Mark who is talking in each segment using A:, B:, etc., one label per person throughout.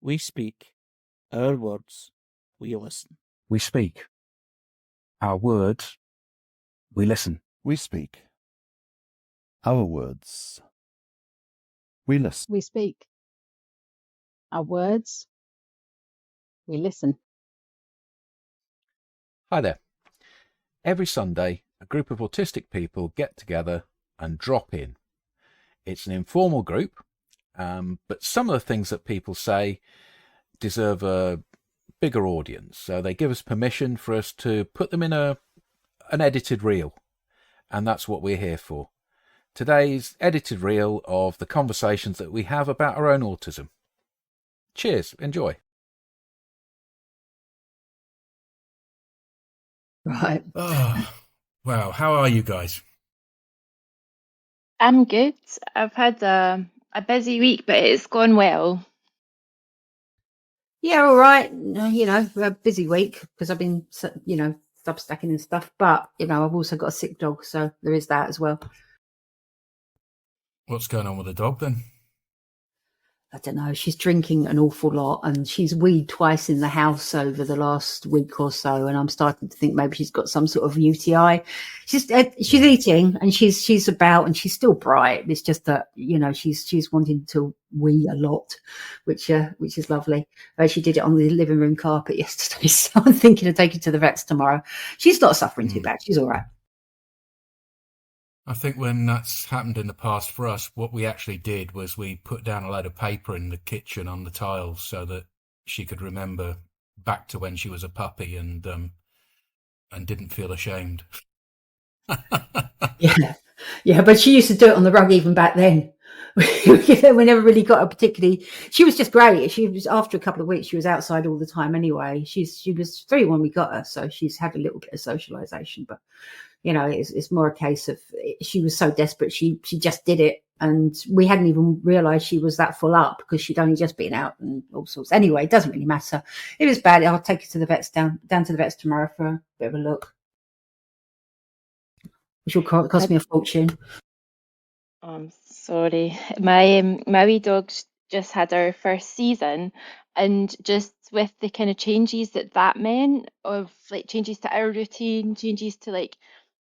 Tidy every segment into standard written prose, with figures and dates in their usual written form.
A: We speak. Our words. We listen.
B: We speak. Our words. We listen.
C: We speak. Our words. We listen.
D: We speak. Our words. We listen.
B: Hi there. Every Sunday, a group of autistic people get together and drop in. It's an informal group, but some of the things that people say deserve a bigger audience. So they give us permission for us to put them in an edited reel. And that's what we're here for. Today's edited reel of the conversations that we have about our own autism. Cheers. Enjoy.
D: Right.
E: Oh, wow. How are you guys?
F: I'm good. I've had a busy week, but it's gone well.
G: Yeah, all right. A busy week because I've been, substacking and stuff. But, I've also got a sick dog, so there is that as well.
E: What's going on with the dog then?
G: I don't know. She's drinking an awful lot and she's weed twice in the house over the last week or so. And I'm starting to think maybe she's got some sort of UTI. She's eating and she's about and she's still bright. It's just that, she's wanting to wee a lot, which is lovely. She did it on the living room carpet yesterday. So I'm thinking of taking her to the vets tomorrow. She's not suffering too bad. She's all right.
E: I think when that's happened in the past for us, what we actually did was we put down a load of paper in the kitchen on the tiles so that she could remember back to when she was a puppy and didn't feel ashamed.
G: Yeah, but she used to do it on the rug even back then. We never really got her particularly. She was just great. She was, after a couple of weeks, she was outside all the time anyway. She was 3 when we got her, so she's had a little bit of socialization, but it's more a case of she was so desperate she just did it, and we hadn't even realized she was that full up because she'd only just been out and all sorts. Anyway, it doesn't really matter. It was bad. I'll take her to the vets down to the vets tomorrow for a bit of a look, which will cost me a fortune.
F: I'm sorry. My wee dog's just had our first season, and just with the kind of changes that meant, of like changes to our routine, changes to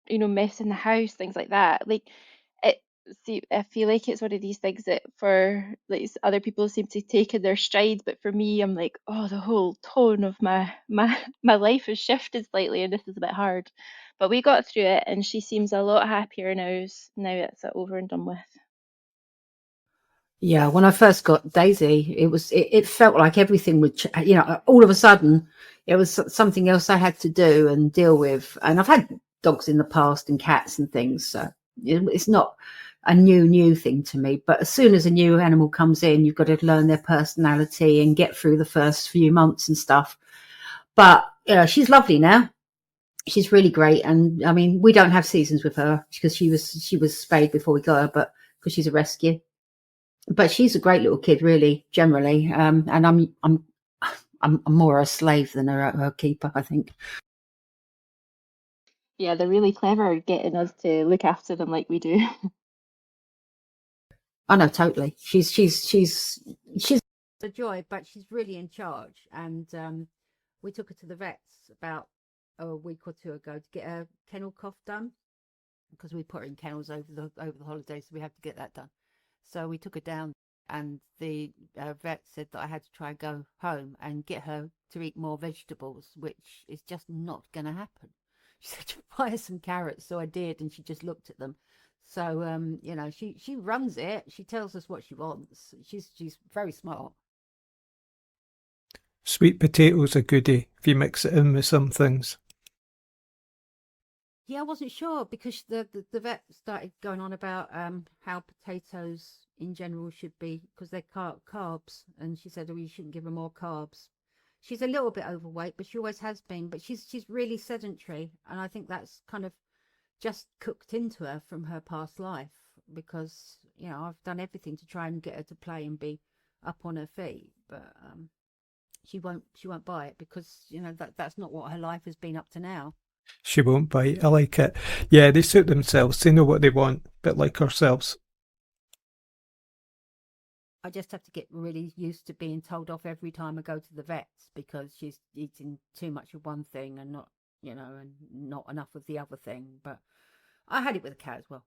F: mess in the house, things like that. I feel like it's one of these things that for other people seem to take in their stride, but for me, I'm like, oh, the whole tone of my life has shifted slightly, and this is a bit hard. But we got through it, and she seems a lot happier now. Now it's over and done with.
G: Yeah, when I first got Daisy, it felt like everything would, all of a sudden, it was something else I had to do and deal with. And I've had dogs in the past and cats and things, so it's not a new thing to me. But as soon as a new animal comes in, you've got to learn their personality and get through the first few months and stuff. But she's lovely now. She's really great. And I mean, we don't have seasons with her because she was spayed before we got her, but because she's a rescue. But she's a great little kid, really, generally. And I'm more a slave than her keeper, I think.
F: Yeah, they're really clever at getting us to look after them like we do.
G: I know, totally. She's a joy, but she's really in charge. And we took her to the vets about a week or 2 ago to get her kennel cough done, because we put her in kennels over the holidays, so we have to get that done. So we took her down, and the vet said that I had to try and go home and get her to eat more vegetables, which is just not going to happen. She said to buy her some carrots, so I did, and she just looked at them. So she runs it. She tells us what she wants. She's very smart.
H: Sweet potatoes are goodie if you mix it in with some things.
G: Yeah, I wasn't sure because the vet started going on about how potatoes in general should be, because they're carbs, and she said, oh, you shouldn't give her more carbs. She's a little bit overweight, but she always has been. But she's really sedentary, and I think that's kind of just cooked into her from her past life, because I've done everything to try and get her to play and be up on her feet, but she won't buy it because that's not what her life has been up to now.
H: She won't bite. I like it. Yeah, they suit themselves. They know what they want, a bit like ourselves.
G: I just have to get really used to being told off every time I go to the vets because she's eating too much of one thing and not, and not enough of the other thing. But I had it with a cat as well.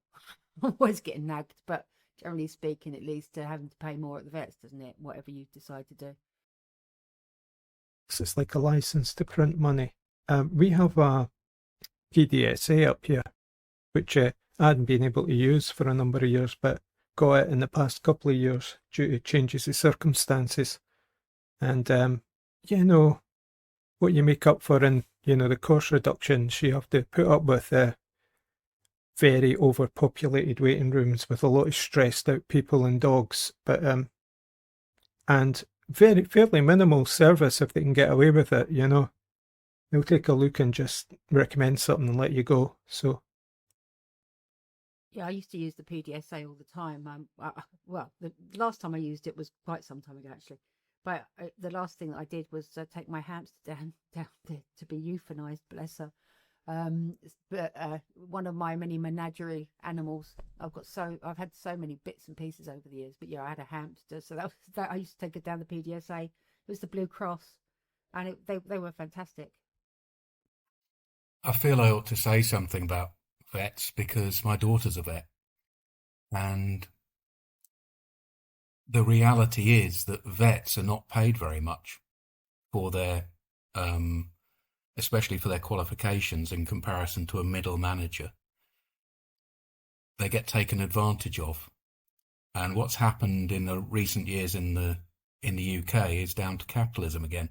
G: I'm always getting nagged, but generally speaking, it leads to having to pay more at the vets, doesn't it? Whatever you decide to do.
H: It's like a license to print money. We have a PDSA up here, which I hadn't been able to use for a number of years, but got it in the past couple of years due to changes of circumstances. And, what you make up for in, the cost reductions, you have to put up with very overpopulated waiting rooms with a lot of stressed out people and dogs, but and fairly minimal service if they can get away with it. They'll take a look and just recommend something and let you go. So
G: yeah, I used to use the PDSA all the time. Well, the last time I used it was quite some time ago, actually. But the last thing that I did was take my hamster down to be euthanized, bless her. But one of my many menagerie animals. I've had so many bits and pieces over the years. But yeah, I had a hamster, so that I used to take it down the PDSA. It was the Blue Cross, and they were fantastic.
E: I feel I ought to say something about vets because my daughter's a vet, and the reality is that vets are not paid very much for their, especially for their qualifications in comparison to a middle manager. They get taken advantage of, and what's happened in the recent years in the UK is down to capitalism again.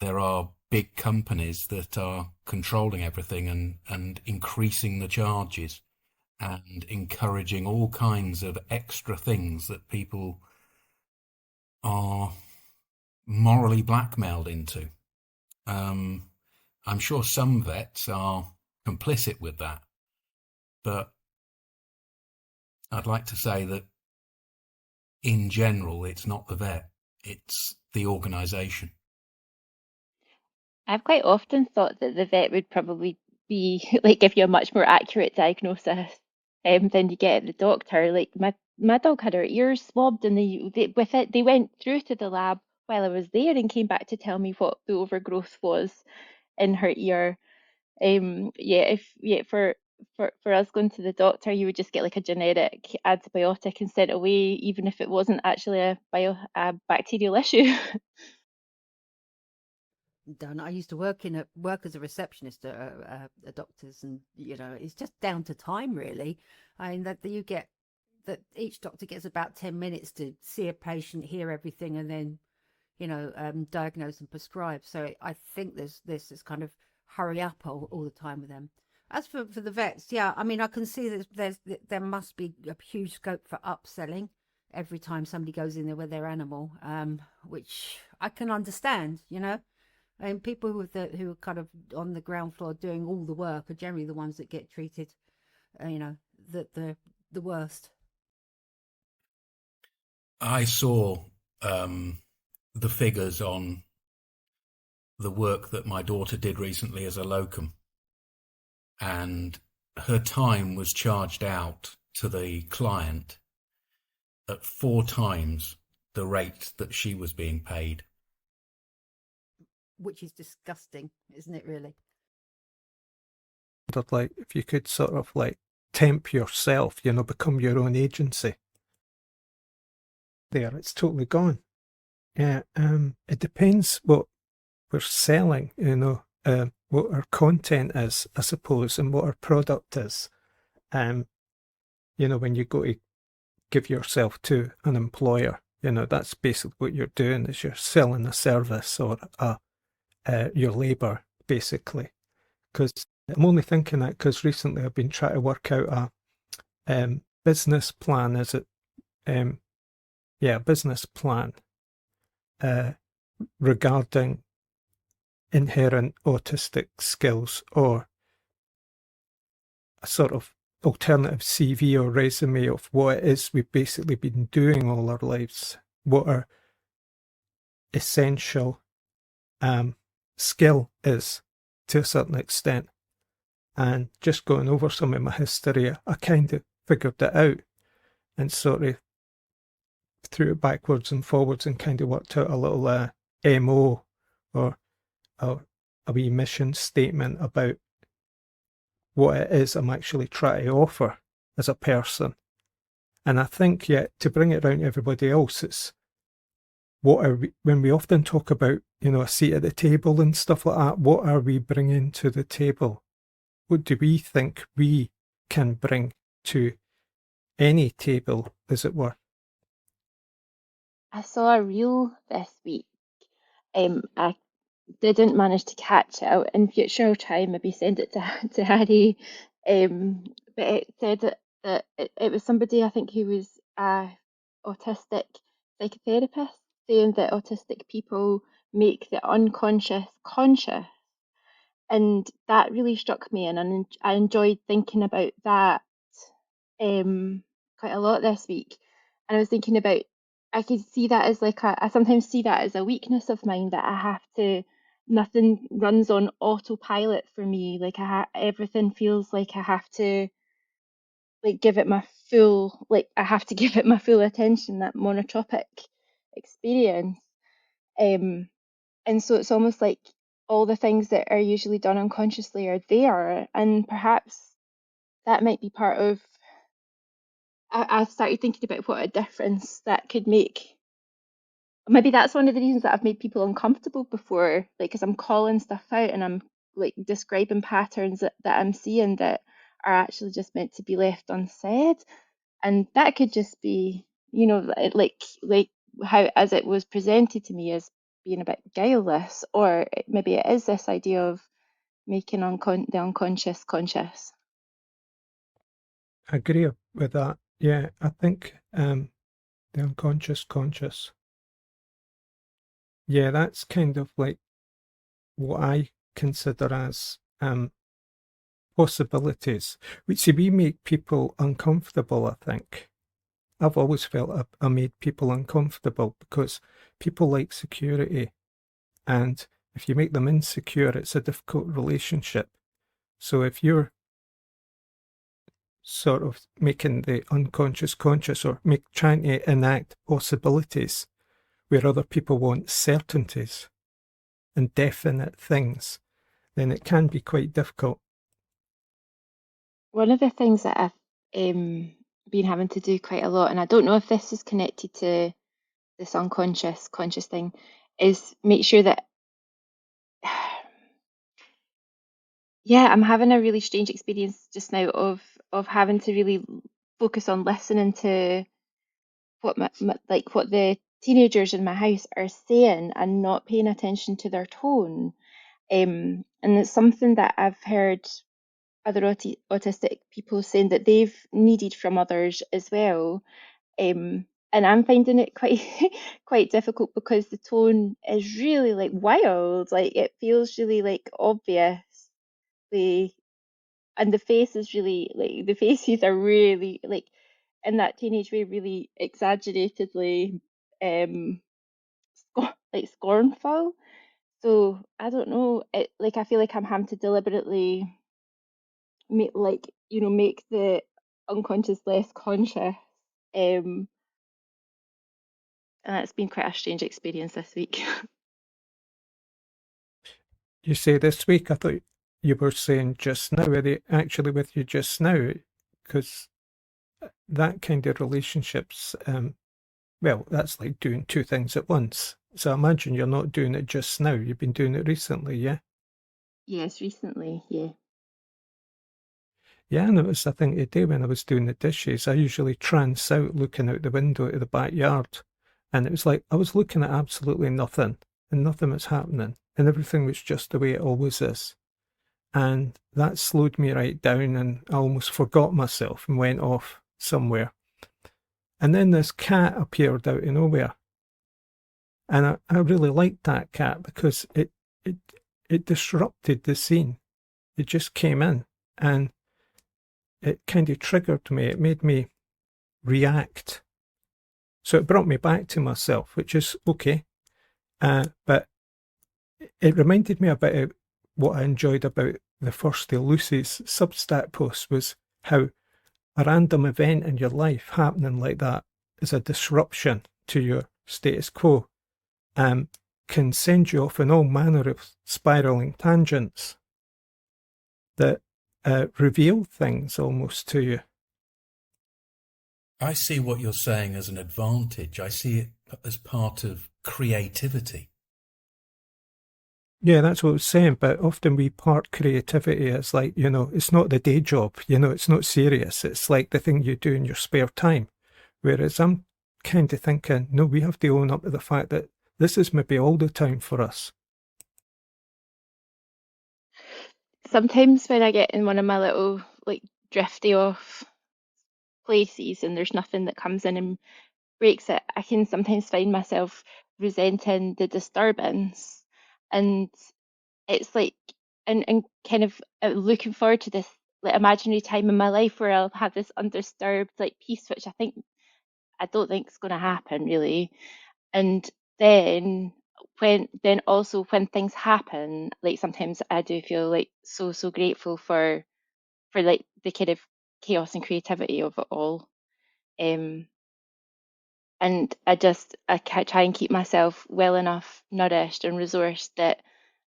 E: There are big companies that are controlling everything and increasing the charges and encouraging all kinds of extra things that people are morally blackmailed into. I'm sure some vets are complicit with that, but I'd like to say that in general, it's not the vet, it's the organisation.
F: I've quite often thought that the vet would probably be give you a much more accurate diagnosis than you get at the doctor. Like my dog had her ears swabbed, and they went through to the lab while I was there and came back to tell me what the overgrowth was in her ear. For us going to the doctor, you would just get like a generic antibiotic and sent away, even if it wasn't actually a bacterial issue.
G: Done. I used to work as a receptionist at a doctor's, and it's just down to time, really. I mean that each doctor gets about 10 minutes to see a patient, hear everything, and then diagnose and prescribe. So I think there's this kind of hurry up all the time with them. As for the vets, yeah, I mean I can see that there must be a huge scope for upselling every time somebody goes in there with their animal, which I can understand, And people who are kind of on the ground floor doing all the work are generally the ones that get treated, the worst.
E: I saw the figures on the work that my daughter did recently as a locum, and her time was charged out to the client at 4 times the rate that she was being paid.
G: Which is disgusting, isn't it, really?
H: But like, if you could sort of like temp yourself, become your own agency. There, it's totally gone. Yeah, it depends what we're selling, what our content is, I suppose, and what our product is. When you go to give yourself to an employer, that's basically what you're doing, is you're selling a service or your labour, basically. Because I'm only thinking that because recently I've been trying to work out a business plan. Business plan regarding inherent autistic skills, or a sort of alternative CV or resume of what it is we've basically been doing all our lives, what our essential skill is to a certain extent. And just going over some of my history, I kind of figured it out and sort of through it backwards and forwards and kind of worked out a little MO or a wee mission statement about what it is I'm actually trying to offer as a person. And I think, to bring it round to everybody else, it's what are we, when we often talk about, a seat at the table and stuff like that, what are we bringing to the table? What do we think we can bring to any table, as it were?
F: I saw a reel this week. I didn't manage to catch it out. In future, I'll try and maybe send it to Harry. But it said that it was somebody, I think, who was a autistic psychotherapist, saying that autistic people make the unconscious conscious. And that really struck me, and I enjoyed thinking about that quite a lot this week. And I was thinking about, I could see that as like I sometimes see that as a weakness of mine, that I have to, nothing runs on autopilot for me. Like everything feels like I have to like give it my full, like I have to give it my full attention, that monotropic experience. And so it's almost like all the things that are usually done unconsciously are there, and perhaps that might be part of. I've started thinking about what a difference that could make. Maybe that's one of the reasons that I've made people uncomfortable before, like, because I'm calling stuff out and I'm like describing patterns that I'm seeing that are actually just meant to be left unsaid. And that could just be, like how as it was presented to me as being a bit guileless, or maybe it is this idea of making the unconscious conscious.
H: I agree with that. Yeah, I think the unconscious conscious. Yeah, that's kind of like what I consider as possibilities. Which see, we make people uncomfortable, I think. I've always felt I made people uncomfortable because people like security. And if you make them insecure, it's a difficult relationship. So if you're sort of making the unconscious conscious, or trying to enact possibilities where other people want certainties and definite things, then it can be quite difficult.
F: One of the things that I've been having to do quite a lot, and I don't know if this is connected to this unconscious conscious thing, is make sure that I'm having a really strange experience just now of having to really focus on listening to what what the teenagers in my house are saying and not paying attention to their tone. And it's something that I've heard other autistic people saying that they've needed from others as well. And I'm finding it quite quite difficult because the tone is really like wild. Like it feels really like obvious. And the face is really like the faces are really like in that teenage way, really exaggeratedly like scornful. So I don't know. It like I feel like I'm having to deliberately make the unconscious less conscious. And it's been quite a strange experience this week.
H: You say this week? I thought you were saying just now. Are they actually with you just now? Because that kind of relationships, well, that's like doing two things at once. So I imagine you're not doing it just now. You've been doing it recently, yeah?
F: Yes, recently, yeah.
H: Yeah, and it was, I think, today when I was doing the dishes, I usually trance out looking out the window to the backyard. And it was like I was looking at absolutely nothing, and nothing was happening, and everything was just the way it always is. And that slowed me right down, and I almost forgot myself and went off somewhere. And then this cat appeared out of nowhere. And I really liked that cat because it disrupted the scene. It just came in and it kind of triggered me. It made me react. So it brought me back to myself, which is okay. But it reminded me about what I enjoyed about the first of Lucy's Substack post, was how a random event in your life happening like that is a disruption to your status quo, can send you off in all manner of spiraling tangents that reveal things almost to you.
E: I see what you're saying as an advantage. I see it as part of creativity.
H: Yeah, that's what I was saying, but often we part creativity as like, it's not the day job, it's not serious. It's like the thing you do in your spare time. Whereas I'm kind of thinking, no, we have to own up to the fact that this is maybe all the time for us.
F: Sometimes when I get in one of my little like drifty off places and there's nothing that comes in and breaks it, I can sometimes find myself resenting the disturbance, and it's like and kind of looking forward to this like imaginary time in my life where I'll have this undisturbed like peace, which I don't think is going to happen really. And then when things happen, like sometimes I do feel like so grateful for like the kind of chaos and creativity of it all. And I try and keep myself well enough nourished and resourced that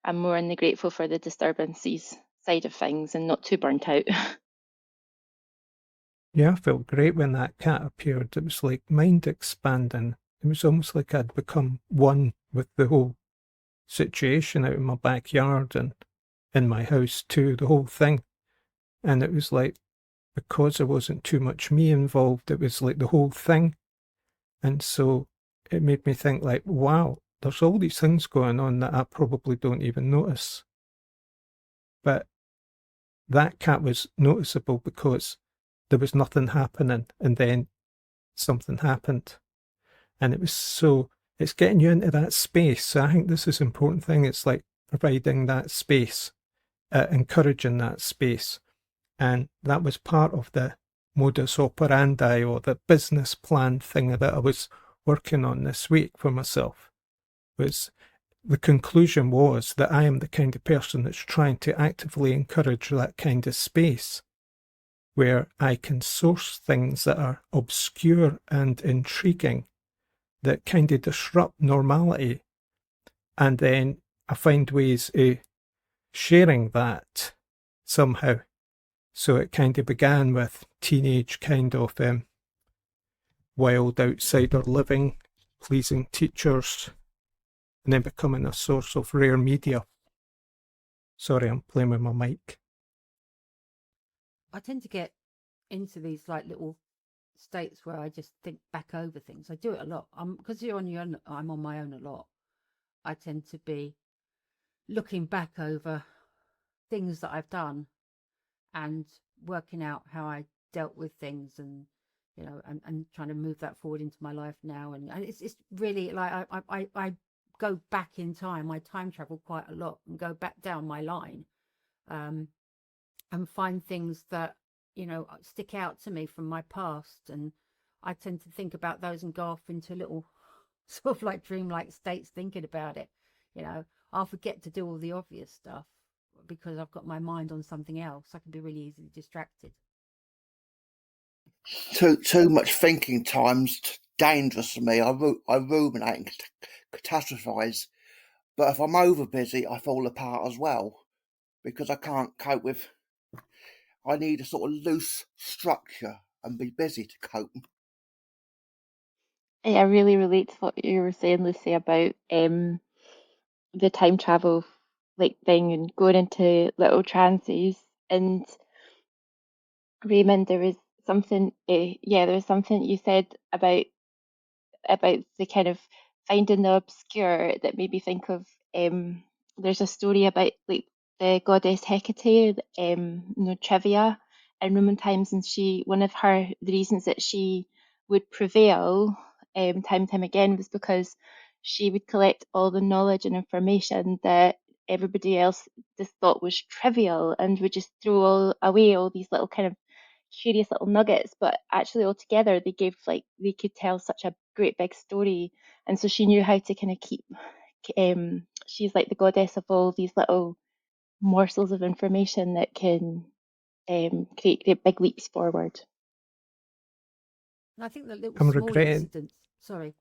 F: I'm more on the grateful for the disturbances side of things and not too burnt out.
H: Yeah, I felt great when that cat appeared. It was like mind expanding. It was almost like I'd become one with the whole situation out in my backyard and in my house too, the whole thing. And it was like, because there wasn't too much me involved, it was like the whole thing. And so it made me think like, wow, there's all these things going on that I probably don't even notice. But that cat was noticeable because there was nothing happening and then something happened. And it's getting you into that space. So I think this is an important thing. It's like providing that space, encouraging that space. And that was part of the modus operandi or the business plan thing that I was working on this week for myself. The conclusion was that I am the kind of person that's trying to actively encourage that kind of space where I can source things that are obscure and intriguing, that kind of disrupt normality, and then I find ways of sharing that somehow. So it kind of began with teenage kind of wild outsider living, pleasing teachers, and then becoming a source of rare media. Sorry, I'm playing with my mic.
G: I tend to get into these like little states where I just think back over things. I do it a lot. Because you're on your own, I'm on my own a lot. I tend to be looking back over things that I've done and working out how I dealt with things, and and trying to move that forward into my life now. And it's really like I go back in time. I time travel quite a lot and go back down my line, and find things that stick out to me from my past, and I tend to think about those and go off into little sort of like dreamlike states thinking about it. I'll forget to do all the obvious stuff because I've got my mind on something else. I can be really easily distracted.
I: Too much thinking time's dangerous for me. I ruminate and catastrophize, but if I'm over busy, I fall apart as well because I can't cope with. I need a sort of loose structure and be busy to cope.
F: I really relate to what you were saying, Lucy, about the time travel like thing and going into little trances. And Raymond, there was something, there was something you said about the kind of finding the obscure that made me think of. There's a story about like the goddess Hecate, trivia in Roman times, and one of the reasons that she would prevail time and time again was because she would collect all the knowledge and information that everybody else just thought was trivial and would just throw away all these little kind of curious little nuggets, but actually altogether they could tell such a great big story. And so she knew how to kind of keep she's like the goddess of all these little morsels of information that can create great big leaps forward.
G: And I think the little
H: I'm
G: small
H: regretting.
G: incidents. Sorry,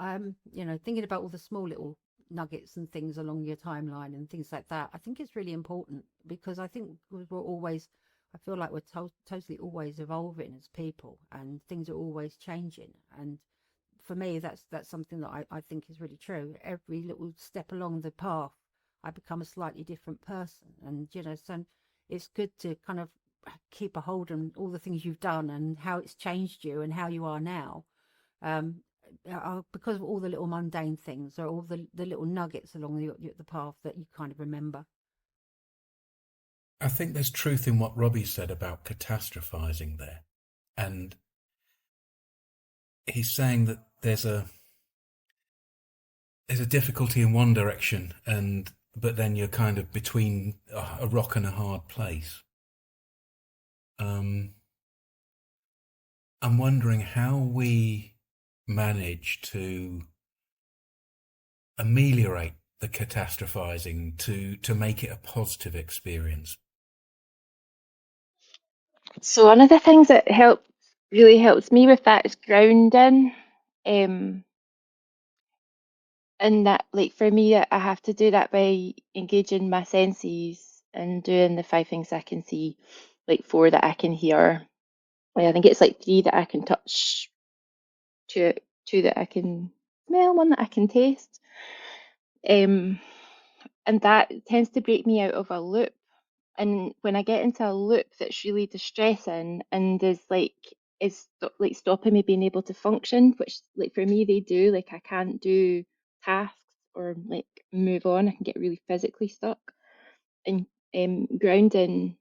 G: I'm thinking about all the small little nuggets and things along your timeline and things like that. I think it's really important because I think we're always. I feel like we're totally always evolving as people, and things are always changing. And for me, that's something that I think is really true. Every little step along the path, I become a slightly different person, and so it's good to kind of keep a hold on all the things you've done and how it's changed you and how you are now, because of all the little mundane things or all the little nuggets along the path that you kind of remember.
E: I think there's truth in what Robbie said about catastrophizing there. And he's saying that there's a difficulty in one direction, but then you're kind of between a rock and a hard place. I'm wondering how we manage to ameliorate the catastrophizing to make it a positive experience.
F: So one of the things that really helps me with that is grounding. And that, like, for me, I have to do that by engaging my senses and doing the 5 things I can see, like 4 that I can hear. I think it's like 3 that I can touch, 2 that I can smell, 1 that I can taste. And that tends to break me out of a loop. And when I get into a loop that's really distressing and is stopping me being able to function, which, like, for me they do, like, I can't do tasks or like move on. I can get really physically stuck. And grounding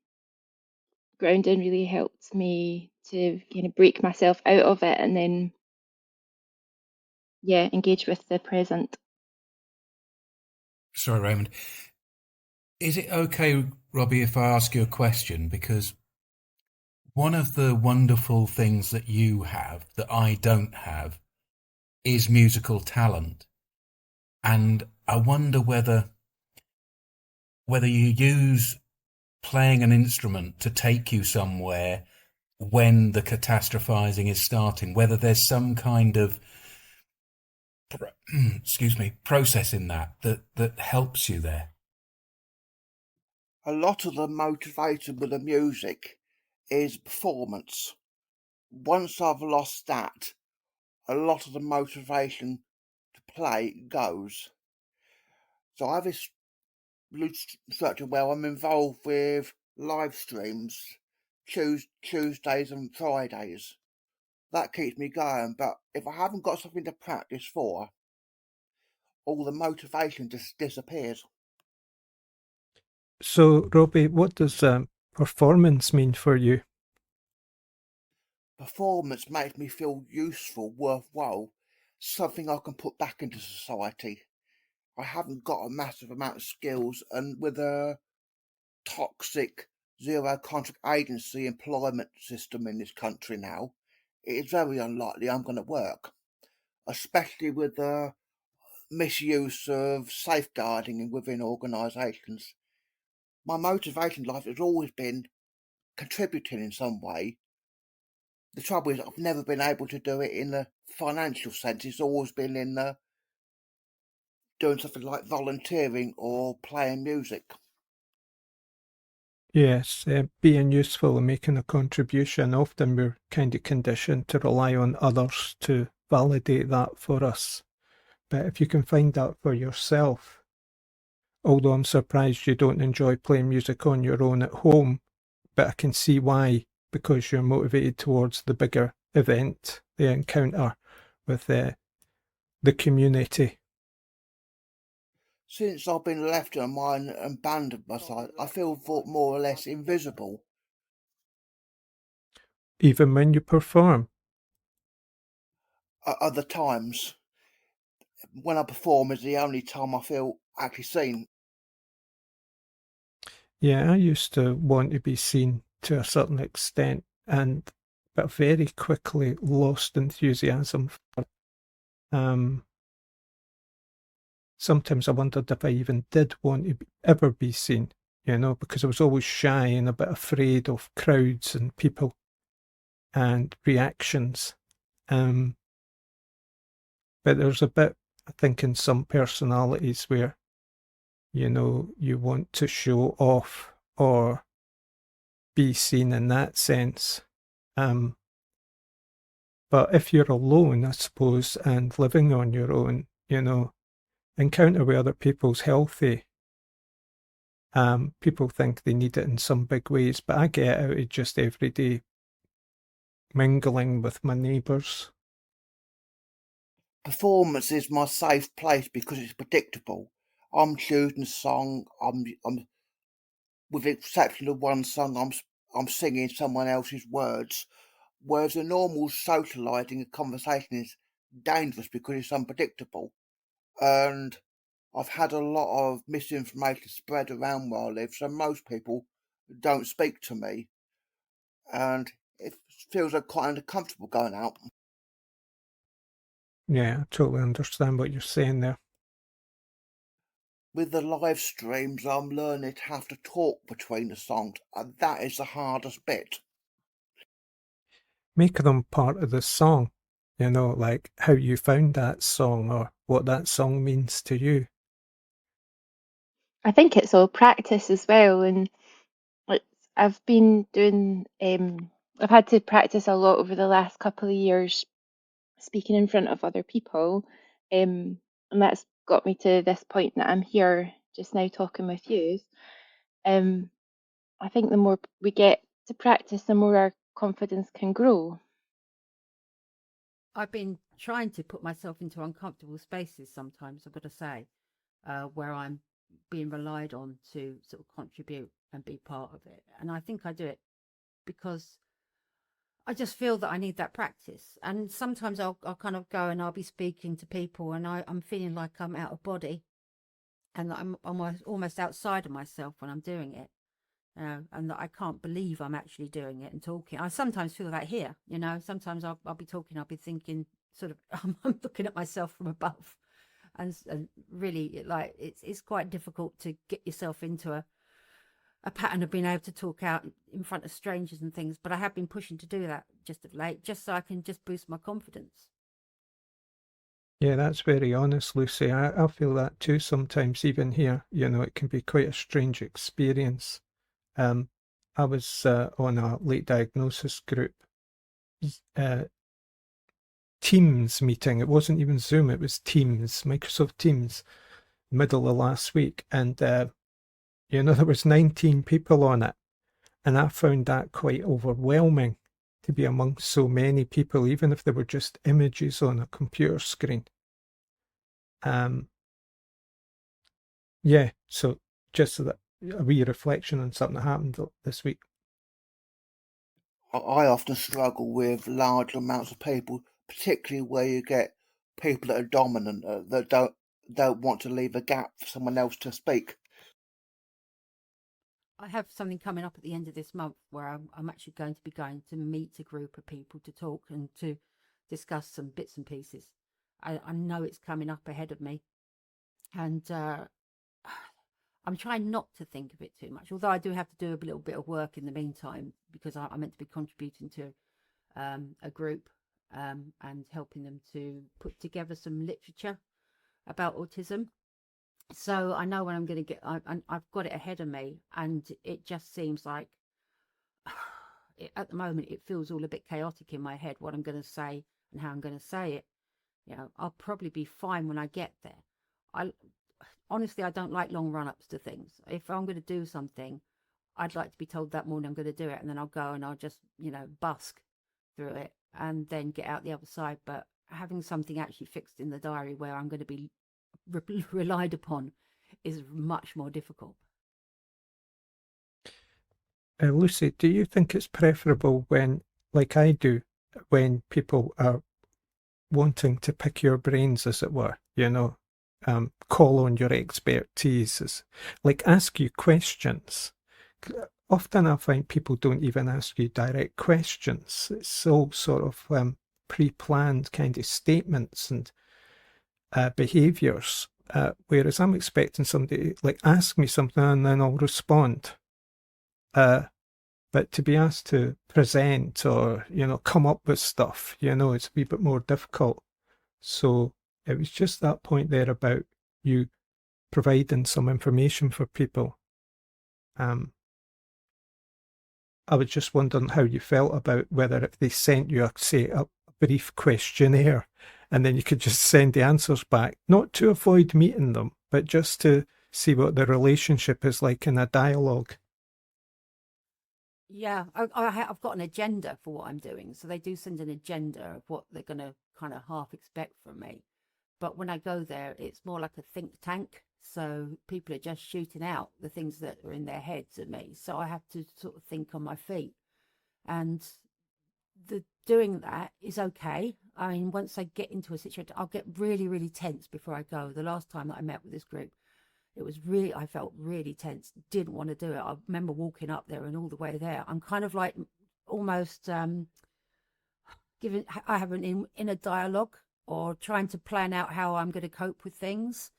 F: really helps me to kind of break myself out of it and then engage with the present.
E: Sorry, Raymond. Is it okay, Robbie, if I ask you a question? Because one of the wonderful things that you have that I don't have is musical talent. And I wonder whether you use playing an instrument to take you somewhere when the catastrophizing is starting, whether there's some kind of process in that helps you there.
I: A lot of the motivation with the music is performance. Once I've lost that, a lot of the motivation to play goes. So I have this structure where I'm involved with live streams Tuesdays and Fridays. That keeps me going, but if I haven't got something to practice for, all the motivation just disappears.
H: So, Robbie, what does performance mean for you?
I: Performance makes me feel useful, worthwhile, something I can put back into society. I haven't got a massive amount of skills, and with a toxic zero contract agency employment system in this country now, it is very unlikely I'm going to work, especially with the misuse of safeguarding within organisations. My motivation in life has always been contributing in some way. The trouble is I've never been able to do it in the financial sense. It's always been in the doing something like volunteering or playing music.
H: Yes, being useful and making a contribution. Often we're kind of conditioned to rely on others to validate that for us. But if you can find that for yourself, although I'm surprised you don't enjoy playing music on your own at home, but I can see why, because you're motivated towards the bigger event, the encounter with the community.
I: Since I've been left on mine and abandoned by side, I feel more or less invisible.
H: Even when you perform?
I: At other times, when I perform is the only time I feel actually seen.
H: Yeah, I used to want to be seen to a certain extent, but very quickly lost enthusiasm for it. Sometimes I wondered if I even did want to ever be seen, because I was always shy and a bit afraid of crowds and people. and reactions. But there's a bit, I think, in some personalities where, you know, you want to show off or be seen in that sense. But if you're alone, I suppose, and living on your own, you know, encounter with other people's healthy. People think they need it in some big ways, but I get out of just everyday mingling with my neighbours.
I: Performance is my safe place because it's predictable. I'm choosing a song. I'm with the exception of one song, I'm singing someone else's words. Whereas a normal socialising and conversation is dangerous because it's unpredictable. And I've had a lot of misinformation spread around where I live, so most people don't speak to me. And it feels like quite uncomfortable going out.
H: Yeah, I totally understand what you're saying there.
I: With the live streams, I'm learning to have to talk between the songs, and that is the hardest bit.
H: Make them part of the song, you know, like how you found that song or what that song means to you.
F: I think it's all practice as well, and I've been doing. I've had to practice a lot over the last couple of years speaking in front of other people, and that's got me to this point that I'm here just now talking with you. I think the more we get to practice, the more our confidence can grow.
G: I've been trying to put myself into uncomfortable spaces sometimes, I've got to say, where I'm being relied on to sort of contribute and be part of it. And I think I do it because I just feel that I need that practice. And sometimes I'll kind of go and I'll be speaking to people and I'm feeling like I'm out of body and that I'm almost outside of myself when I'm doing it. And that I can't believe I'm actually doing it and talking. I sometimes feel that here, you know, sometimes I'll be talking, I'll be thinking sort of, I'm looking at myself from above and really like, it's quite difficult to get yourself into a pattern of being able to talk out in front of strangers and things. But I have been pushing to do that just of late, just so I can just boost my confidence.
H: Yeah, that's very honest, Lucy. I feel that too sometimes, even here, you know, it can be quite a strange experience. I was on a late diagnosis group Teams meeting. It wasn't even Zoom, it was Teams, Microsoft Teams, middle of last week. And, you know, there was 19 people on it. And I found that quite overwhelming to be amongst so many people, even if they were just images on a computer screen. Yeah, so just a wee reflection on something that happened this week.
I: I often struggle with large amounts of people, particularly where you get people that are dominant, that don't want to leave a gap for someone else to speak.
G: I have something coming up at the end of this month where I'm actually going to be going to meet a group of people to talk and to discuss some bits and pieces. I know it's coming up ahead of me, and I'm trying not to think of it too much, although I do have to do a little bit of work in the meantime because I'm meant to be contributing to a group and helping them to put together some literature about autism. So I know when I'm going to get, I've got it ahead of me, and it just seems like at the moment it feels all a bit chaotic in my head what I'm going to say and how I'm going to say it. You know, I'll probably be fine when I get there. Honestly, I don't like long run-ups to things. If I'm going to do something, I'd like to be told that morning I'm going to do it, and then I'll go and I'll just, you know, busk through it and then get out the other side. But having something actually fixed in the diary where I'm going to be relied upon is much more difficult.
H: Lucy, do you think it's preferable when, like I do, when people are wanting to pick your brains, as it were, you know, call on your expertise, like ask you questions? Often I find people don't even ask you direct questions. It's all sort of pre-planned kind of statements and behaviours, whereas I'm expecting somebody to like ask me something and then I'll respond. But But to be asked to present or, come up with stuff, it's a wee bit more difficult. So it was just that point there about you providing some information for people. I was just wondering how you felt about whether if they sent you, a brief questionnaire, and then you could just send the answers back, not to avoid meeting them, but just to see what the relationship is like in a dialogue.
G: Yeah, I've got an agenda for what I'm doing. So they do send an agenda of what they're going to kind of half expect from me. But when I go there, it's more like a think tank. So people are just shooting out the things that are in their heads at me. So I have to sort of think on my feet. And doing that is okay. I mean, once I get into a situation, I'll get really, really tense before I go. The last time that I met with this group, I felt really tense, didn't want to do it. I remember walking up there and all the way there, I'm kind of like almost I have an inner dialogue or trying to plan out how I'm going to cope with things,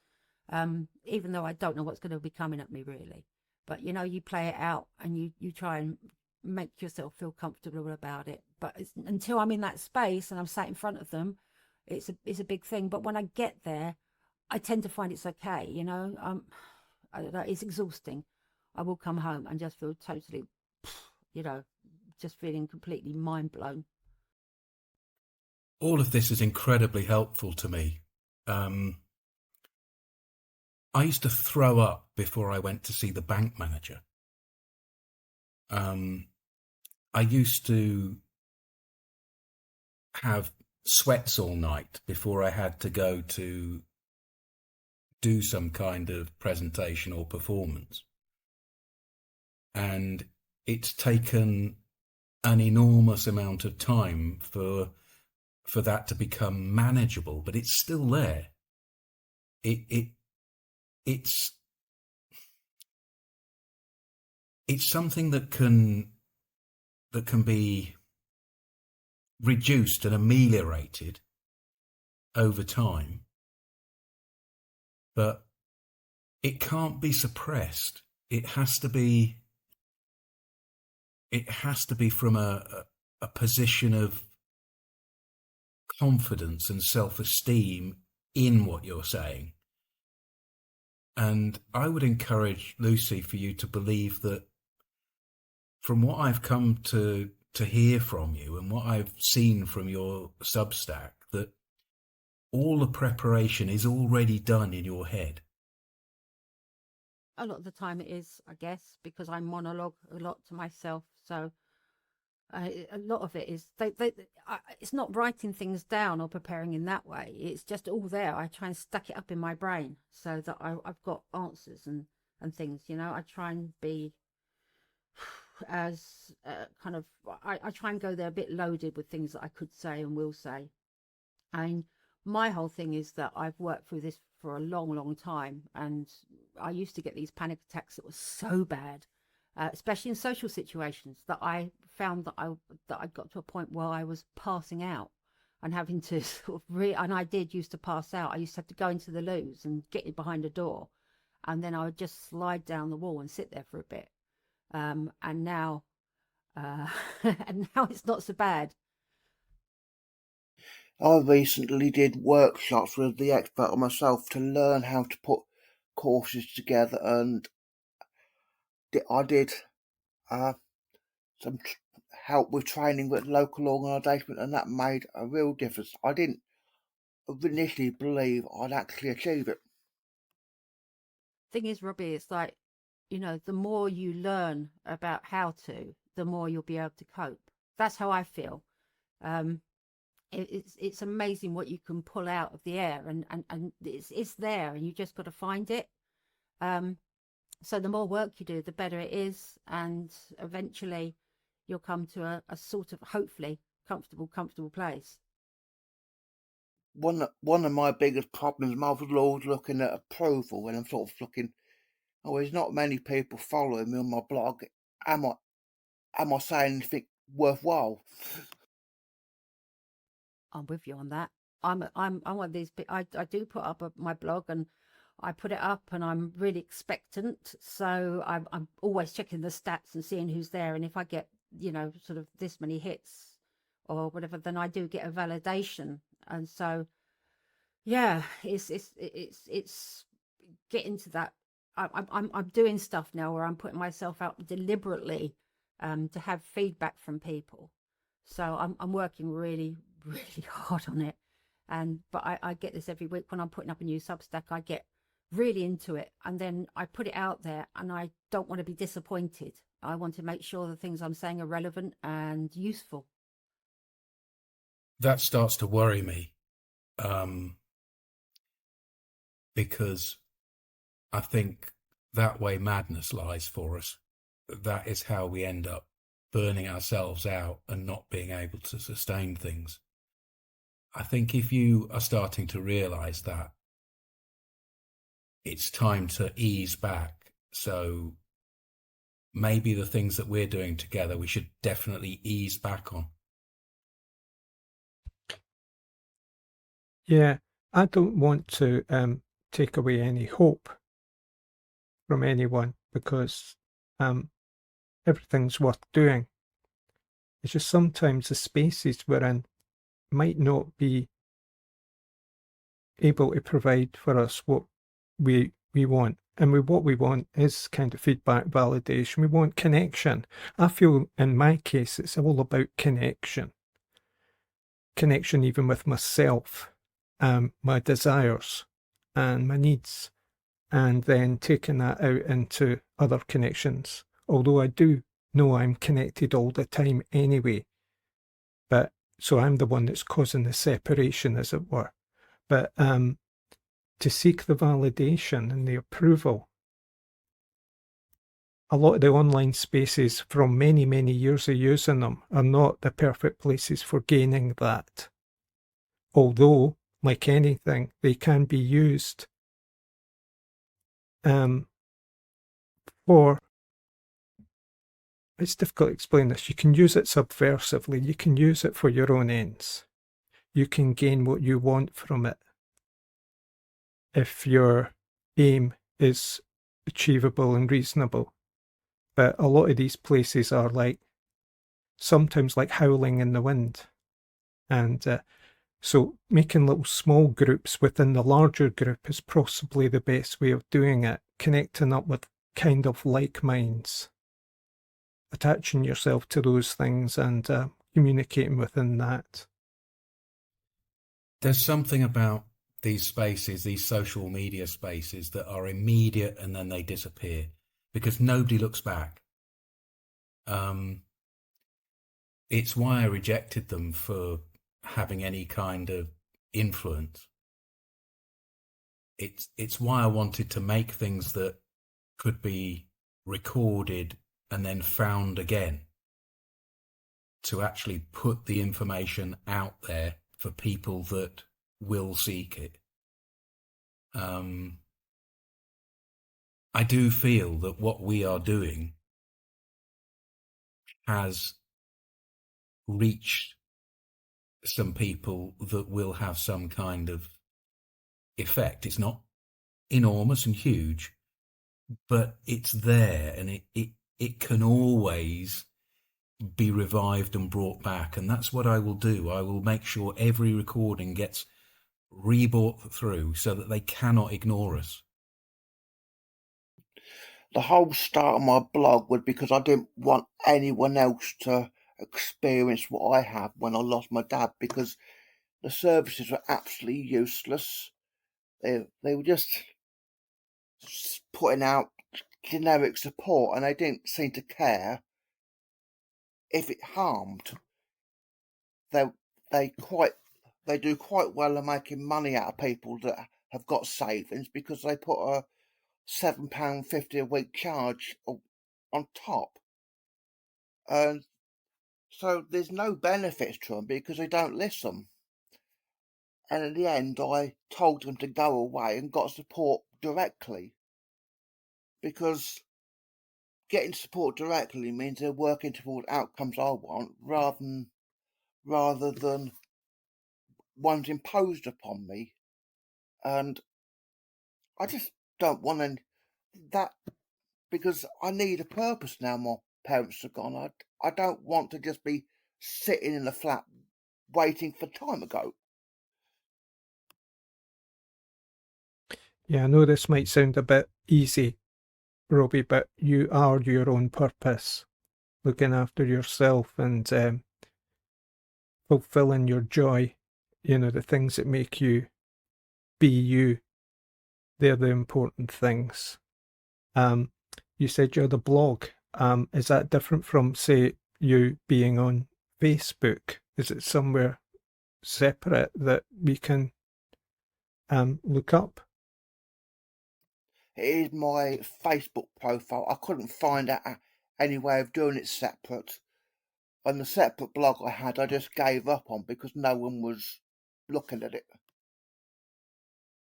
G: even though I don't know what's going to be coming at me really. But, you play it out and you try and make yourself feel comfortable about it. But until I'm in that space and I'm sat in front of them, it's a big thing. But when I get there, I tend to find it's okay, I don't know, it's exhausting. I will come home and just feel totally, just feeling completely mind blown.
E: All of this is incredibly helpful to me. I used to throw up before I went to see the bank manager. I used to have sweats all night before I had to go to do some kind of presentation or performance. And it's taken an enormous amount of time for that to become manageable, but it's still there. It's something that can be reduced and ameliorated over time, but it can't be suppressed. It has to be from a position of confidence and self-esteem in what you're saying. And I would encourage, Lucy, for you to believe that from what I've come to hear from you and what I've seen from your Substack, that all the preparation is already done in your head.
G: A lot of the time it is, I guess, because I monologue a lot to myself. So a lot of it is, it's not writing things down or preparing in that way. It's just all there. I try and stack it up in my brain so that I've got answers and things, I try and be as I try and go there a bit loaded with things that I could say and will say. I mean, my whole thing is that I've worked through this for a long, long time, and I used to get these panic attacks that were so bad, especially in social situations, that I found that I got to a point where I was passing out and having to sort of and I did used to pass out. I used to have to go into the loos and get behind a door, and then I would just slide down the wall and sit there for a bit. And now it's not so bad.
I: I recently did workshops with the expert on myself to learn how to put courses together, and I did some help with training with local organisation, and that made a real difference. I didn't initially believe I'd actually achieve it.
G: Thing is, Robbie, it's like, the more you learn about how to, the more you'll be able to cope. That's how I feel. It's amazing what you can pull out of the air, and it's there, and you just got to find it. So the more work you do, the better it is, and eventually you'll come to a sort of, hopefully, comfortable place.
I: One of my biggest problems, I was always looking at approval, when I'm sort of looking, there's not many people following me on my blog. Am I saying anything worthwhile?
G: I'm with you on that. I'm one of these. I do put up my blog, and I put it up and I'm really expectant. So I'm always checking the stats and seeing who's there. And if I get, sort of this many hits or whatever, then I do get a validation. And so, yeah, it's getting to that. I'm doing stuff now where I'm putting myself out deliberately to have feedback from people. So I'm working really, really hard on it. But I get this every week when I'm putting up a new Substack. I get really into it, and then I put it out there, and I don't want to be disappointed. I want to make sure the things I'm saying are relevant and useful.
E: That starts to worry me, because I think that way madness lies for us. That is how we end up burning ourselves out and not being able to sustain things. I think if you are starting to realise that, it's time to ease back. So maybe the things that we're doing together, we should definitely ease back on.
H: Yeah, I don't want to take away any hope from anyone, because everything's worth doing. It's just sometimes the spaces we're in might not be able to provide for us what we want. And what we want is kind of feedback, validation. We want connection. I feel in my case, it's all about connection. Connection even with myself, my desires and my needs, and then taking that out into other connections. Although I do know I'm connected all the time anyway. But so I'm the one that's causing the separation, as it were. But to seek the validation and the approval, a lot of the online spaces from many, many years of using them are not the perfect places for gaining that. Although, like anything, they can be used for... It's difficult to explain this. You can use it subversively. You can use it for your own ends. You can gain what you want from it if your aim is achievable and reasonable. But a lot of these places are sometimes like howling in the wind. And so making little small groups within the larger group is possibly the best way of doing it, connecting up with kind of like minds, attaching yourself to those things and communicating within that.
E: There's something about these spaces, these social media spaces, that are immediate and then they disappear because nobody looks back. It's why I rejected them for having any kind of influence. It's why I wanted to make things that could be recorded and then found again, to actually put the information out there for people that will seek it. I do feel that what we are doing has reached some people that will have some kind of effect. It's not enormous and huge, but it's there, and it can always be revived and brought back. And that's what I will do. I will make sure every recording gets rebought through so that they cannot ignore us.
I: The whole start of my blog was because I didn't want anyone else to experience what I had when I lost my dad, because the services were absolutely useless. They were just putting out generic support, and they didn't seem to care if it harmed. They do quite well at making money out of people that have got savings, because they put a £7.50 a week charge on top. And so there's no benefits to them because they don't listen. And in the end, I told them to go away and got support directly, because getting support directly means they're working toward outcomes I want, rather than ones imposed upon me. And I just don't want that, because I need a purpose now my parents are gone. I don't want to just be sitting in a flat waiting for time to go.
H: Yeah, I know this might sound a bit easy, Robbie, but you are your own purpose, looking after yourself and fulfilling your joy, the things that make you be you. They're the important things. You said you're the blog. Is that different from, say, you being on Facebook? Is it somewhere separate that we can look up?
I: It is my Facebook profile. I couldn't find out any way of doing it separate. And the separate blog I had, I just gave up on because no one was looking at it.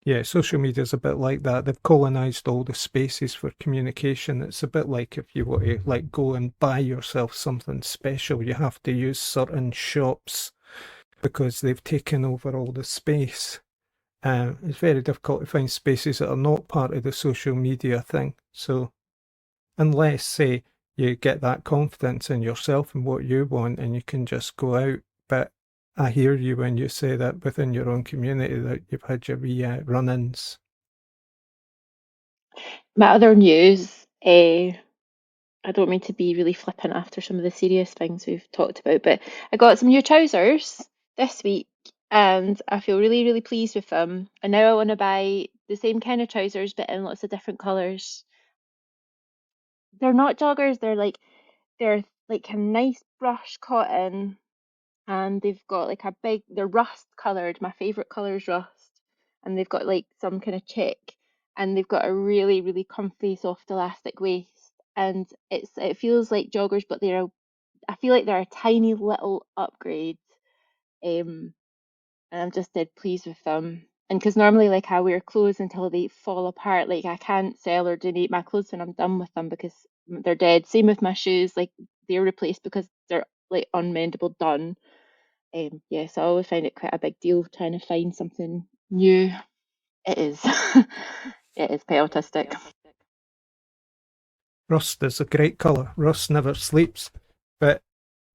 H: Yeah, social media is a bit like that. They've colonized all the spaces for communication. It's a bit like if you want to go and buy yourself something special, you have to use certain shops because they've taken over all the space. It's very difficult to find spaces that are not part of the social media thing. So unless, say, you get that confidence in yourself and what you want and you can just go out. But I hear you when you say that within your own community that you've had your wee run-ins.
F: My other news, I don't mean to be really flippant after some of the serious things we've talked about, but I got some new trousers this week and I feel really, really pleased with them. And now I want to buy the same kind of trousers but in lots of different colours. They're not joggers, they're like a nice brush cotton, and they've got like they're rust coloured. My favourite colour is rust, and they've got like some kind of check, and they've got a really, really comfy, soft, elastic waist, and it feels like joggers, but I feel like they're a tiny little upgrade, and I'm just dead pleased with them. And because normally, like, I wear clothes until they fall apart, like I can't sell or donate my clothes when I'm done with them because they're dead. Same with my shoes, like they're replaced because they're like unmendable, done. Yeah, so I always find it quite a big deal trying to find something new. It is. It is quite autistic.
H: Rust is a great colour. Rust never sleeps. But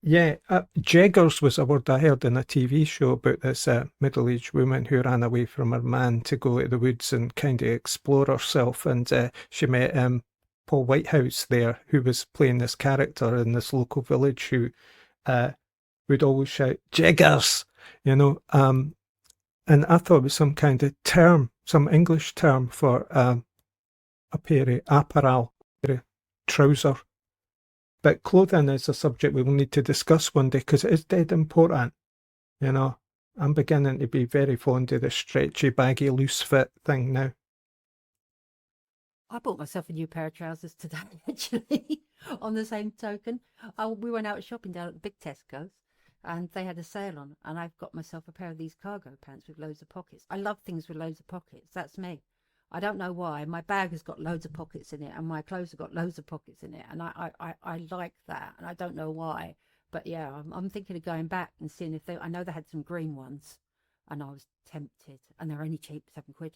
H: yeah, jeggers was a word I heard in a TV show about this middle-aged woman who ran away from her man to go to the woods and kind of explore herself. And she met Paul Whitehouse there, who was playing this character in this local village who would always shout, "Jeggers!" And I thought it was some kind of term, some English term for a pair of apparel, a pair of trouser. But clothing is a subject we will need to discuss one day because it is dead important. I'm beginning to be very fond of the stretchy, baggy, loose fit thing now.
G: I bought myself a new pair of trousers today, actually, on the same token. We went out shopping down at the big Tesco's and they had a sale on, and I've got myself a pair of these cargo pants with loads of pockets. I love things with loads of pockets. That's me. I don't know why. My bag has got loads of pockets in it and my clothes have got loads of pockets in it. And I like that, and I don't know why. But yeah, I'm thinking of going back and seeing if I know they had some green ones and I was tempted, and they're only cheap, £7.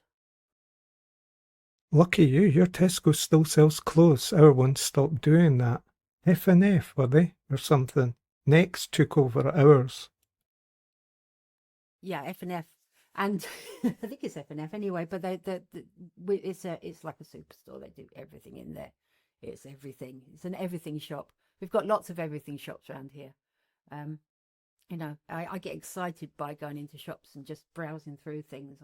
H: Lucky you, your Tesco still sells clothes. Our one stopped doing that. F&F, were they? Or something. Next took over ours.
G: Yeah, F&F. And I think it's F&F anyway, but it's like a superstore. They do everything in there. It's everything. It's an everything shop. We've got lots of everything shops around here. I get excited by going into shops and just browsing through things.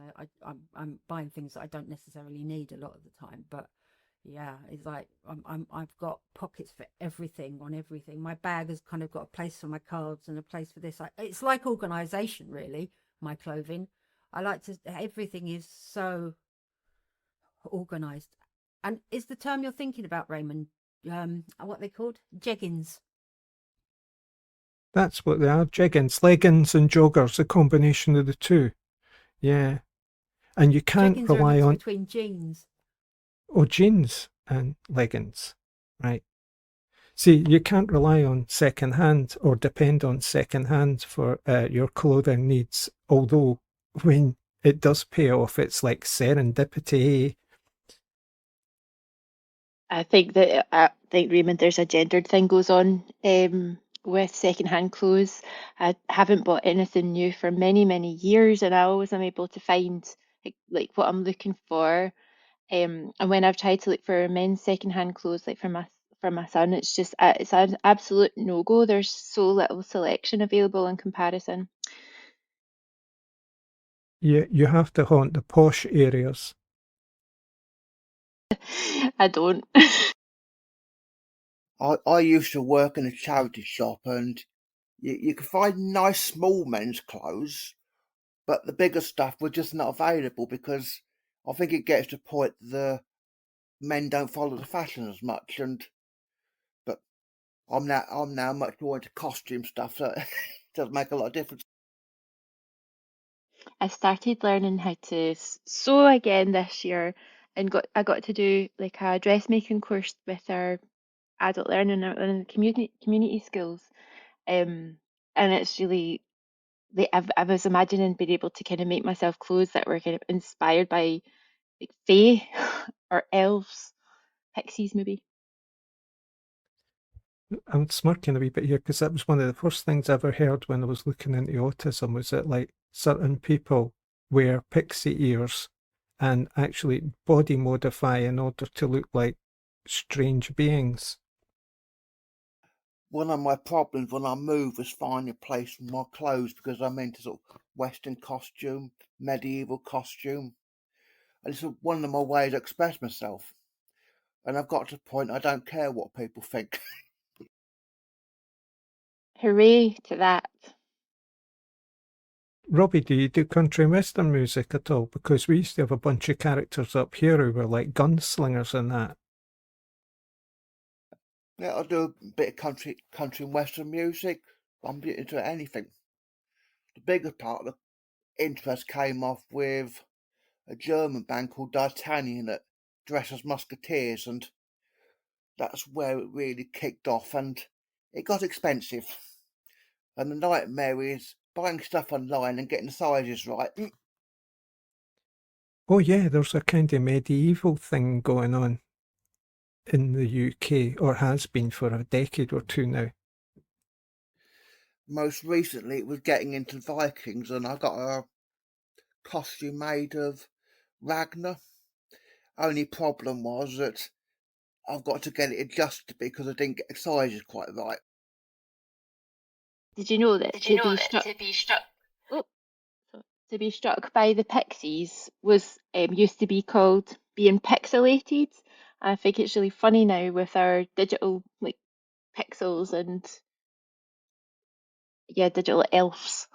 G: I'm buying things that I don't necessarily need a lot of the time, but yeah, it's like I've got pockets for everything on everything. My bag has kind of got a place for my cards and a place for this. It's like organisation, really. My clothing. I like to. Everything is so organised. And is the term you're thinking about, Raymond? What they called jeggings?
H: That's what they are, jeggings, leggings and joggers, a combination of the two. Yeah. And you can't
G: jeggings
H: rely
G: are a mix
H: on...
G: between jeans.
H: Oh, jeans and leggings, right. See, you can't rely on second-hand or depend on second-hand for your clothing needs, although when it does pay off, it's like serendipity.
F: I think Raymond, there's a gendered thing goes on with secondhand clothes. I haven't bought anything new for many, many years, and I always am able to find like what I'm looking for. And when I've tried to look for men's secondhand clothes, like for my son, it's just it's an absolute no go. There's so little selection available in comparison.
H: You have to haunt the posh areas.
F: I don't.
I: I used to work in a charity shop, and you could find nice small men's clothes, but the bigger stuff was just not available because I think it gets to the point the men don't follow the fashion as much. But I'm now much more into costume stuff, so it does make a lot of difference.
F: I started learning how to sew again this year, and I got to do like a dressmaking course with our adult learning and community skills. And it's really I was imagining being able to kind of make myself clothes that were kind of inspired by like fae or elves, pixies maybe.
H: I'm smirking a wee bit here because that was one of the first things I ever heard when I was looking into autism, was that like certain people wear pixie ears and actually body modify in order to look like strange beings.
I: One of my problems when I move was finding a place for my clothes because I'm into sort of Western costume, medieval costume. And it's one of my ways to express myself. And I've got to the point I don't care what people think.
F: Hooray to that.
H: Robbie, do you do country and western music at all? Because we used to have a bunch of characters up here who were like gunslingers and that.
I: Yeah, I do a bit of country and western music. I'm into anything. The bigger part of the interest came off with a German band called D'Artagnan that dress as musketeers, and that's where it really kicked off, and it got expensive. And the nightmare is buying stuff online and getting the sizes right.
H: Oh yeah, there's a kind of medieval thing going on in the UK, or has been for a decade or two now.
I: Most recently it was getting into Vikings, and I got a costume made of Ragnar. Only problem was that I've got to get it adjusted because I didn't get the sizes quite right.
F: Did you know that oh, to be struck by the pixies was used to be called being pixelated? I think it's really funny now with our digital like pixels and digital elves.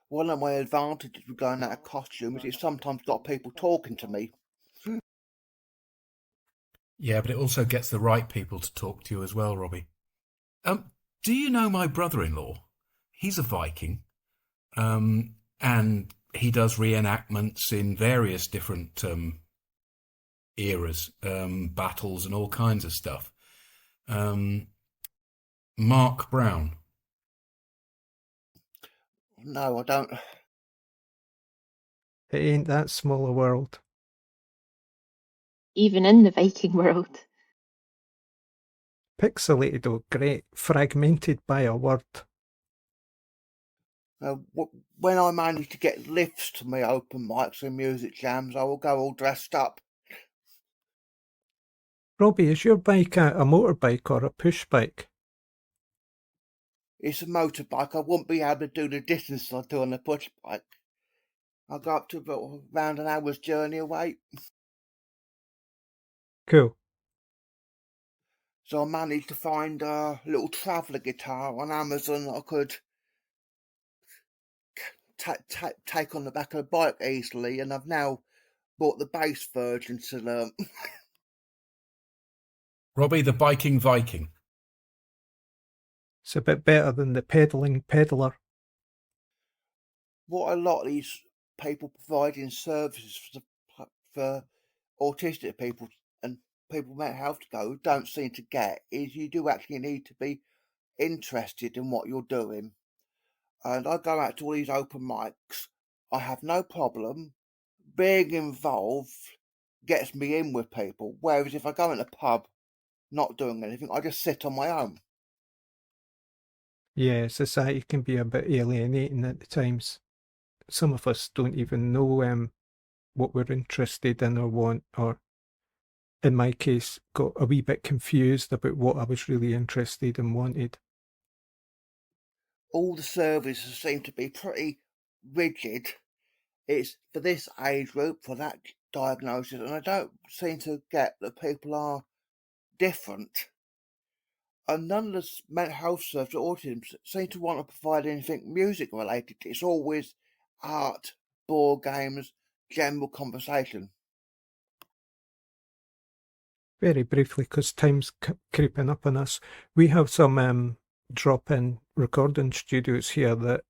I: One of my advantages with going out of costume is it sometimes got people talking to me.
E: Yeah, but it also gets the right people to talk to you as well, Robbie. Do you know my brother-in-law? He's a Viking, and he does reenactments in various different eras, battles and all kinds of stuff. Mark Brown.
I: No, I don't.
H: It ain't that small a world.
F: Even in the Viking world.
H: Pixelated, oh great. Fragmented by a word.
I: When I manage to get lifts to my open mics and music jams, I will go all dressed up.
H: Robbie, is your bike a motorbike or a push bike?
I: It's a motorbike. I wouldn't be able to do the distance I do on a push bike. I go up to about around an hour's journey away.
H: Cool.
I: So I managed to find a little traveller guitar on Amazon that I could take on the back of the bike easily, and I've now bought the bass version to learn.
E: Robbie the Biking Viking.
H: It's a bit better than the peddling peddler.
I: What a lot of these people providing services for autistic people and people with mental health to go don't seem to get is you do actually need to be interested in what you're doing. And I go out to all these open mics. I have no problem being involved gets me in with people. Whereas if I go in a pub not doing anything, I just sit on my own.
H: Yeah, society can be a bit alienating at the times. Some of us don't even know what we're interested in or want, or in my case, got a wee bit confused about what I was really interested and wanted.
I: All the services seem to be pretty rigid. It's for this age group, for that diagnosis, and I don't seem to get that people are different. And none of the mental health services or autism seem to want to provide anything music related. It's always art, board games, general conversation.
H: Very briefly, because time's creeping up on us, we have some drop-in recording studios here that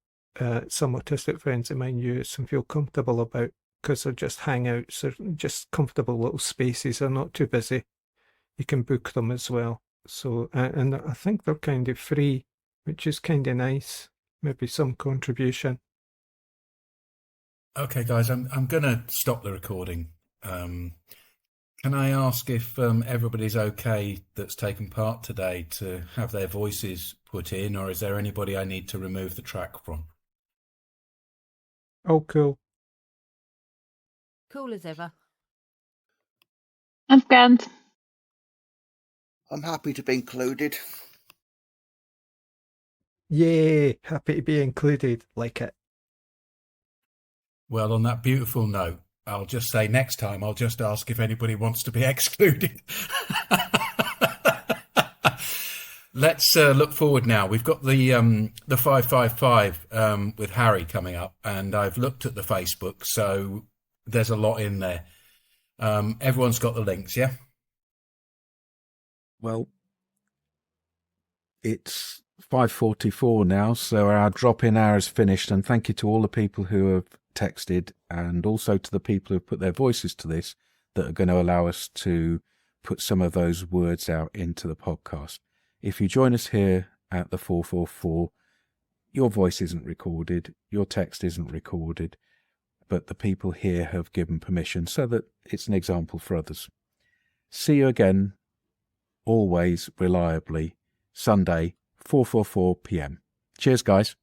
H: some autistic friends of mine use and feel comfortable about, because they're just hangouts, they're just comfortable little spaces, they're not too busy. You can book them as well. So, and I think they're kind of free, which is kind of nice. Maybe some contribution.
E: Okay, guys, I'm going to stop the recording. Can I ask if everybody's okay that's taken part today to have their voices put in, or is there anybody I need to remove the track from?
H: Oh, cool.
G: Cool as ever.
F: I'm grand.
I: I'm happy to be included.
H: Yay! Happy to be included. Like it.
E: Well, on that beautiful note, I'll just say next time I'll just ask if anybody wants to be excluded. Let's look forward now. We've got the 555 with Harry coming up, and I've looked at the Facebook, so there's a lot in there. Everyone's got the links, yeah?
B: Well, it's 5:44 now, so our drop-in hour is finished, and thank you to all the people who have texted, and also to the people who have put their voices to this, that are going to allow us to put some of those words out into the podcast. If you join us here at the 444, your voice isn't recorded, your text isn't recorded, but the people here have given permission so that it's an example for others. See you again, always reliably, Sunday, 4:44 p.m. Cheers, guys.